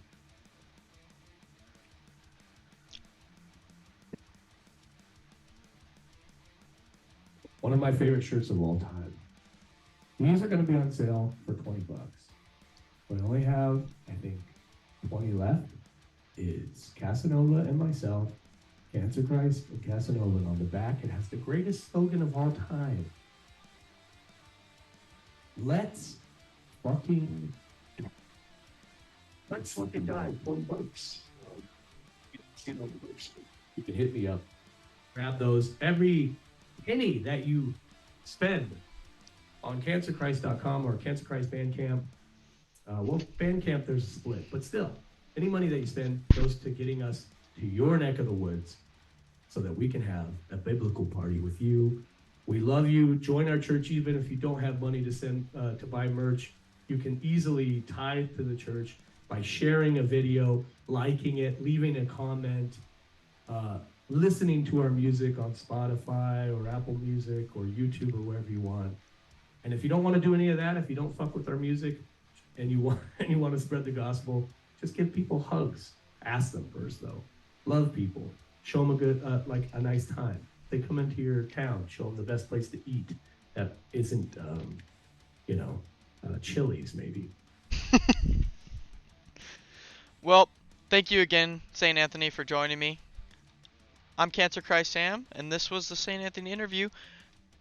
one of my favorite shirts of all time. These are going to be on sale for $20. We only have, I think, 20 left. It's Casanova and myself, Cancer Christ and Casanova, and on the back it has the greatest slogan of all time. Let's fucking die. Let's fucking die. $40. You can hit me up. Grab those. Every penny that you spend on cancerchrist.com or Cancer Christ Bandcamp. Well, Bandcamp, there's a split, but still, any money that you spend goes to getting us to your neck of the woods so that we can have a biblical party with you. We love you. Join our church even if you don't have money to send to buy merch. You can easily tithe to the church by sharing a video, liking it, leaving a comment, listening to our music on Spotify or Apple Music or YouTube or wherever you want. And if you don't want to do any of that, if you don't fuck with our music and you want to spread the gospel, just give people hugs. Ask them first though. Love people. Show them a good, a nice time. They come into your town. Show them the best place to eat that isn't, Chili's maybe. Well, thank you again, St. Anthony, for joining me. I'm Cancer Christ Sam, and this was the St. Anthony interview.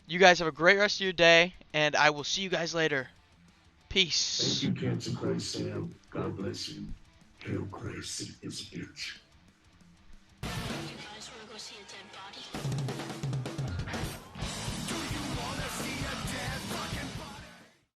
You guys have a great rest of your day, and I will see you guys later. Peace. Thank you, Cancer Christ Sam. God bless you. Hail Christ, is a bitch. You guys want to go see a dead body?